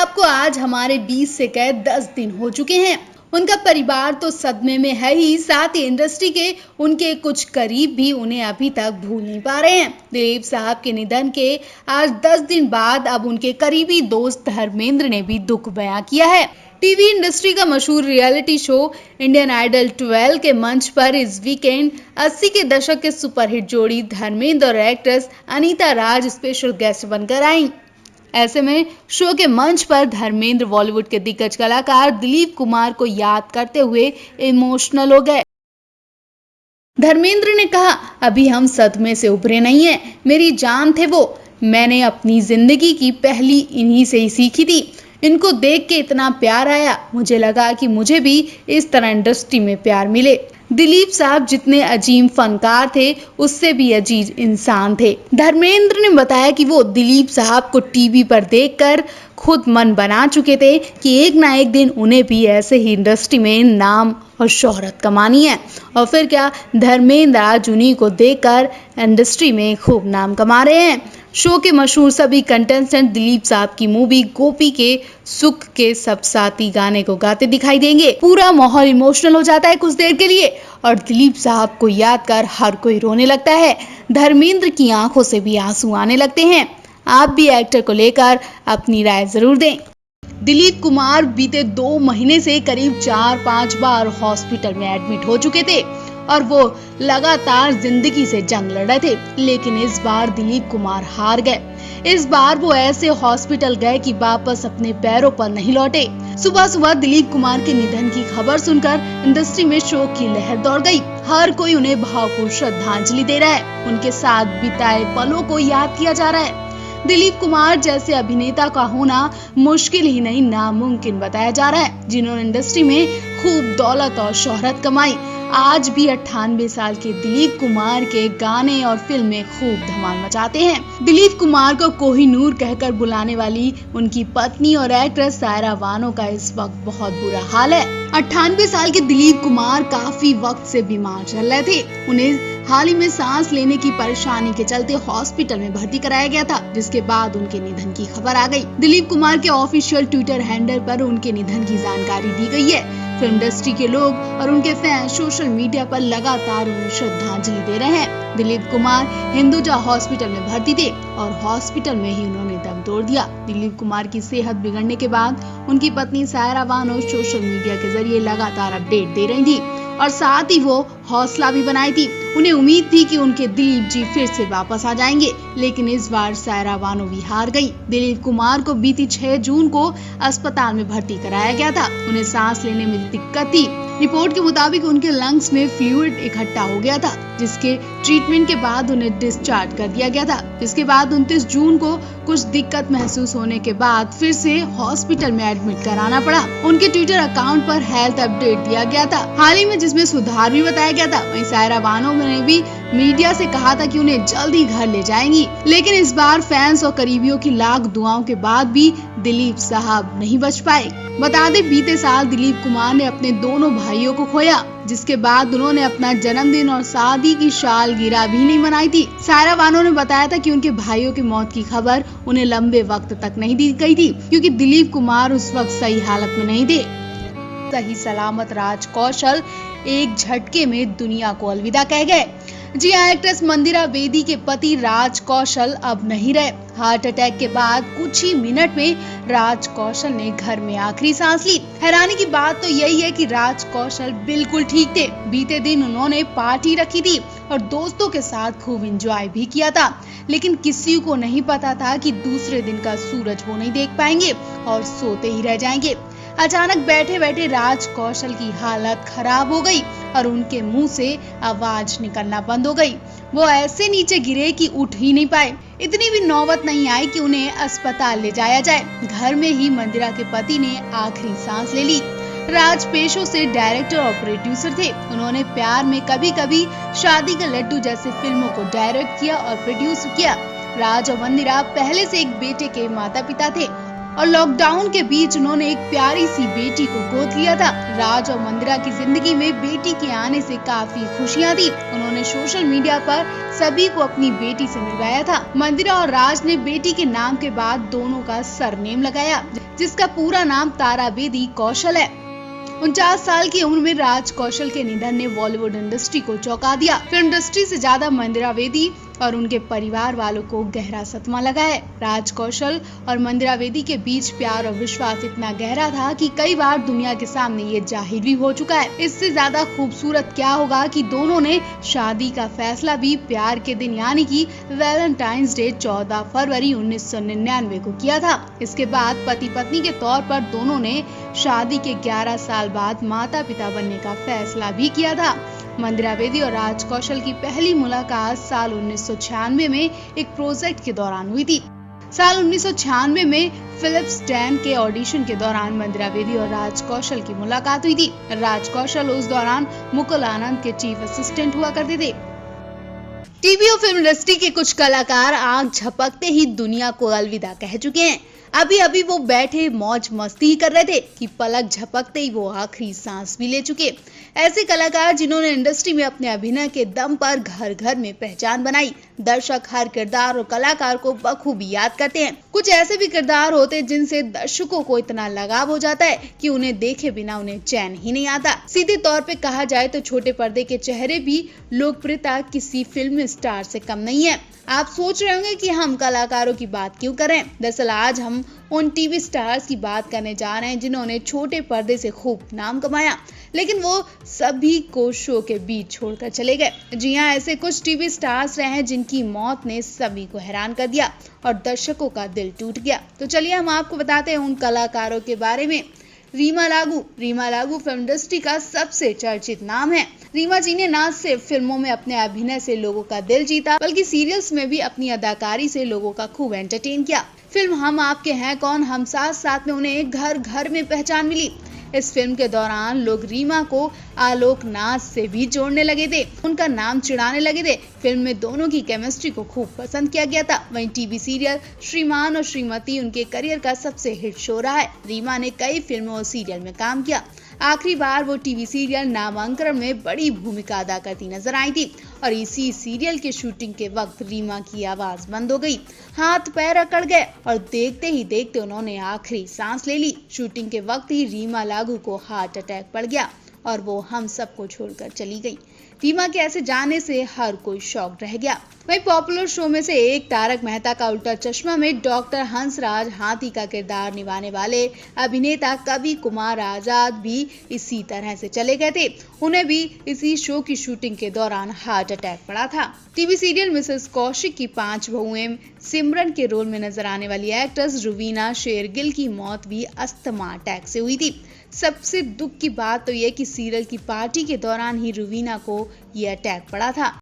साहब को आज हमारे बीच से गए 10 दिन हो चुके हैं। उनका परिवार तो सदमे में है ही, साथ ही इंडस्ट्री के उनके कुछ करीब भी उन्हें अभी तक भूल नहीं पा रहे हैं। दिलीप साहब के निधन के आज 10 दिन बाद अब उनके करीबी दोस्त धर्मेंद्र ने भी दुख बयां किया है। टीवी इंडस्ट्री का मशहूर रियलिटी शो इंडियन आइडल 12 के मंच पर इस वीकेंड 80 के दशक के सुपरहिट जोड़ी धर्मेंद्र और एक्ट्रेस अनीता राज स्पेशल गेस्ट बनकर आईं। ऐसे में शो के मंच पर धर्मेंद्र बॉलीवुड के दिग्गज कलाकार दिलीप कुमार को याद करते हुए इमोशनल हो गए। धर्मेंद्र ने कहा, अभी हम सदमे से उभरे नहीं हैं, मेरी जान थे वो, मैंने अपनी जिंदगी की पहली इन्हीं से ही सीखी थी। इनको देख के इतना प्यार आया, मुझे लगा कि मुझे भी इस तरह इंडस्ट्री में प्यार मिले। दिलीप साहब जितने अजीम फनकार थे, उससे भी अजीज इंसान थे। धर्मेंद्र ने बताया कि वो दिलीप साहब को टीवी पर देखकर खुद मन बना चुके थे कि एक ना एक दिन उन्हें भी ऐसे ही इंडस्ट्री में नाम और शोहरत कमानी है। और फिर क्या, धर्मेंद्र आज उन्हीं को देखकर इंडस्ट्री में खूब नाम कमा रहे हैं। शो के मशहूर सभी कंटेस्टेंट दिलीप साहब की मूवी गोपी के सुख के सब साथी गाने को गाते दिखाई देंगे। पूरा माहौल इमोशनल हो जाता है कुछ देर के लिए और दिलीप साहब को याद कर हर कोई रोने लगता है। धर्मेंद्र की आंखों से भी आंसू आने लगते हैं। आप भी एक्टर को लेकर अपनी राय जरूर दें। दिलीप कुमार बीते 2 महीने से करीब 4-5 बार हॉस्पिटल में एडमिट हो चुके थे और वो लगातार जिंदगी से जंग लड़ रहे थे, लेकिन इस बार दिलीप कुमार हार गए। इस बार वो ऐसे हॉस्पिटल गए कि वापस अपने पैरों पर नहीं लौटे। सुबह सुबह दिलीप कुमार के निधन की खबर सुनकर इंडस्ट्री में शोक की लहर दौड़ गई। हर कोई उन्हें भावपूर्ण श्रद्धांजलि दे रहा है, उनके साथ बिताए पलों को याद किया जा रहा है। दिलीप कुमार जैसे अभिनेता का होना मुश्किल ही नहीं, नामुमकिन बताया जा रहा है, जिन्होंने इंडस्ट्री में खूब दौलत और शोहरत कमाई। आज भी 98 साल के दिलीप कुमार के गाने और फिल्में खूब धमाल मचाते हैं। दिलीप कुमार को कोहिनूर कहकर बुलाने वाली उनकी पत्नी और एक्ट्रेस सायरा बानो का इस वक्त बहुत बुरा हाल है। 98 साल के दिलीप कुमार काफी वक्त से बीमार चल रहे थे। उन्हें हाल ही में सांस लेने की परेशानी के चलते हॉस्पिटल में भर्ती कराया गया था, जिसके बाद उनके निधन की खबर आ गई। दिलीप कुमार के ऑफिशियल ट्विटर हैंडल पर उनके निधन की जानकारी दी गई है। फिल्म इंडस्ट्री के लोग और उनके फैन सोशल मीडिया पर लगातार उन्हें श्रद्धांजलि दे रहे हैं। दिलीप कुमार हिंदुजा हॉस्पिटल में भर्ती थे और हॉस्पिटल में ही उन्होंने दम तोड़ दिया। दिलीप कुमार की सेहत बिगड़ने के बाद उनकी पत्नी सायरा बानो सोशल मीडिया के जरिए लगातार अपडेट दे रही थी और साथ ही वो हौसला भी बनाई थी। उन्हें उम्मीद थी कि उनके दिलीप जी फिर से वापस आ जाएंगे, लेकिन इस बार सायरा बानो भी हार गई। दिलीप कुमार को बीती 6 जून को अस्पताल में भर्ती कराया गया था। उन्हें सांस लेने में दिक्कत थी। रिपोर्ट के मुताबिक उनके लंग्स में फ्लूइड इकट्ठा हो गया था, जिसके ट्रीटमेंट के बाद उन्हें डिस्चार्ज कर दिया गया था। इसके बाद 29 जून को कुछ दिक्कत महसूस होने के बाद फिर से हॉस्पिटल में एडमिट कराना पड़ा। उनके ट्विटर अकाउंट पर हेल्थ अपडेट दिया गया था, हाल ही में, जिसमें सुधार भी बताया गया था। वहीं सायरा बानो ने भी मीडिया से कहा था कि उन्हें जल्द ही घर ले जाएंगी, लेकिन इस बार फैंस और करीबियों की लाख दुआओं के बाद भी दिलीप साहब नहीं बच पाए। बता दें, बीते साल दिलीप कुमार ने अपने दोनों भाइयों को खोया, जिसके बाद उन्होंने अपना जन्मदिन और शादी की सालगिरह भी नहीं मनाई थी। सायरा बानो ने बताया था कि उनके भाइयों की मौत की खबर उन्हें लंबे वक्त तक नहीं दी गई थी, क्योंकि दिलीप कुमार उस वक्त सही हालत में नहीं थे। सही सलामत राज कौशल एक झटके में दुनिया को अलविदा कह गए। जी हाँ, एक्ट्रेस मंदिरा बेदी के पति राज कौशल अब नहीं रहे। हार्ट अटैक के बाद कुछ ही मिनट में राज कौशल ने घर में आखिरी सांस ली। हैरानी की बात तो यही है कि राज कौशल बिल्कुल ठीक थे। बीते दिन उन्होंने पार्टी रखी थी और दोस्तों के साथ खूब एंजॉय भी किया था, लेकिन किसी को नहीं पता था कि दूसरे दिन का सूरज वो नहीं देख पाएंगे और सोते ही रह जाएंगे। अचानक बैठे बैठे राज कौशल की हालत खराब हो गई और उनके मुंह से आवाज निकलना बंद हो गई। वो ऐसे नीचे गिरे कि उठ ही नहीं पाए। इतनी भी नौबत नहीं आई कि उन्हें अस्पताल ले जाया जाए। घर में ही मंदिरा के पति ने आखिरी सांस ले ली। राज पेशों से डायरेक्टर और प्रोड्यूसर थे। उन्होंने प्यार में कभी कभी, शादी का लड्डू जैसे फिल्मों को डायरेक्ट किया और प्रोड्यूस किया। राज और मंदिरा पहले से एक बेटे के माता पिता थे। और लॉकडाउन के बीच उन्होंने एक प्यारी सी बेटी को गोद लिया था। राज और मंदिरा की जिंदगी में बेटी के आने से काफी खुशियां थी। उन्होंने सोशल मीडिया पर सभी को अपनी बेटी से मिलवाया था। मंदिरा और राज ने बेटी के नाम के बाद दोनों का सरनेम लगाया, जिसका पूरा नाम तारा बेदी कौशल है। 49 साल की उम्र में राज कौशल के निधन ने बॉलीवुड इंडस्ट्री को चौंका दिया। फिल्म इंडस्ट्री से ज्यादा मंदिरा बेदी और उनके परिवार वालों को गहरा सदमा लगा है। राज कौशल और मंदिरा बेदी के बीच प्यार और विश्वास इतना गहरा था कि कई बार दुनिया के सामने ये जाहिर भी हो चुका है। इससे ज्यादा खूबसूरत क्या होगा कि दोनों ने शादी का फैसला भी प्यार के दिन यानी कि वैलेंटाइंस डे 14 फरवरी 1999 को किया था। इसके बाद पति पत्नी के तौर पर दोनों ने शादी के 11 साल बाद माता पिता बनने का फैसला भी किया था। मंदिरा बेदी और राज कौशल की पहली मुलाकात साल 1996 में एक प्रोजेक्ट के दौरान हुई थी। साल 1996 में फिलिप्स 10 के ऑडिशन के दौरान मंदिरा बेदी और राज कौशल की मुलाकात हुई थी। राज कौशल उस दौरान मुकुल आनंद के चीफ असिस्टेंट हुआ करते थे। टीवी और फिल्म इंडस्ट्री के कुछ कलाकार आंख झपकते ही दुनिया को अलविदा कह चुके हैं। अभी वो बैठे मौज मस्ती ही कर रहे थे कि पलक झपकते ही वो आखिरी सांस भी ले चुके। ऐसे कलाकार जिन्होंने इंडस्ट्री में अपने अभिनय के दम पर घर घर में पहचान बनाई। दर्शक हर किरदार और कलाकार को बखूबी याद करते हैं। कुछ ऐसे भी किरदार होते हैं जिनसे दर्शकों को इतना लगाव हो जाता है कि उन्हें देखे बिना उन्हें चैन ही नहीं आता। सीधे तौर पे कहा जाए तो छोटे पर्दे के चेहरे भी लोकप्रियता किसी फिल्म स्टार से कम नहीं है। आप सोच रहे होंगे कि हम कलाकारों की बात क्यों करें। दरअसल आज हम उन टीवी स्टार्स की बात करने जा रहे हैं जिन्होंने छोटे पर्दे से खूब नाम कमाया, लेकिन वो सभी को शो के बीच छोड़कर चले गए। जी हाँ, ऐसे कुछ टीवी स्टार्स रहे हैं जिनकी मौत ने सभी को हैरान कर दिया और दर्शकों का दिल टूट गया। तो चलिए हम आपको बताते हैं उन कलाकारों के बारे में। रीमा लागू फिल्म इंडस्ट्री का सबसे चर्चित नाम है। रीमा जी ने न सिर्फ फिल्मों में अपने अभिनय से लोगों का दिल जीता, बल्कि सीरियल्स में भी अपनी अदाकारी से लोगों का खूब एंटरटेन किया। फिल्म हम आपके हैं कौन, हम साथ में उन्हें घर घर में पहचान मिली। इस फिल्म के दौरान लोग रीमा को आलोक नाथ से भी जोड़ने लगे थे, उनका नाम चिढ़ाने लगे थे। फिल्म में दोनों की केमिस्ट्री को खूब पसंद किया गया था। वहीं टीवी सीरियल श्रीमान और श्रीमती उनके करियर का सबसे हिट शो रहा है। रीमा ने कई फिल्मों और सीरियल में काम किया। आखिरी बार वो टीवी सीरियल नामांकन में बड़ी भूमिका अदा करती नजर आई थी और इसी सीरियल के शूटिंग के वक्त रीमा की आवाज बंद हो गई, हाथ पैर अकड़ गए और देखते ही देखते उन्होंने आखिरी सांस ले ली। शूटिंग के वक्त ही रीमा लागू को हार्ट अटैक पड़ गया और वो हम सबको छोड़कर चली गई। रीमा के ऐसे जाने से हर कोई शॉक रह गया। वहीं पॉपुलर शो में से एक तारक मेहता का उल्टा चश्मा में डॉक्टर हंसराज हाथी का किरदार निभाने वाले अभिनेता कवि कुमार आजाद भी इसी तरह से चले गए थे। उन्हें भी इसी शो की शूटिंग के दौरान हार्ट अटैक पड़ा था। टीवी सीरियल मिसेस कौशिक की 5 बहुएं सिमरन के रोल में नजर आने वाली एक्ट्रेस रुवीना शेरगिल की मौत भी अस्थमा अटैक से हुई थी। सबसे दुख की बात तो यह कि सीरियल की पार्टी के दौरान ही रुवीना को यह अटैक पड़ा था।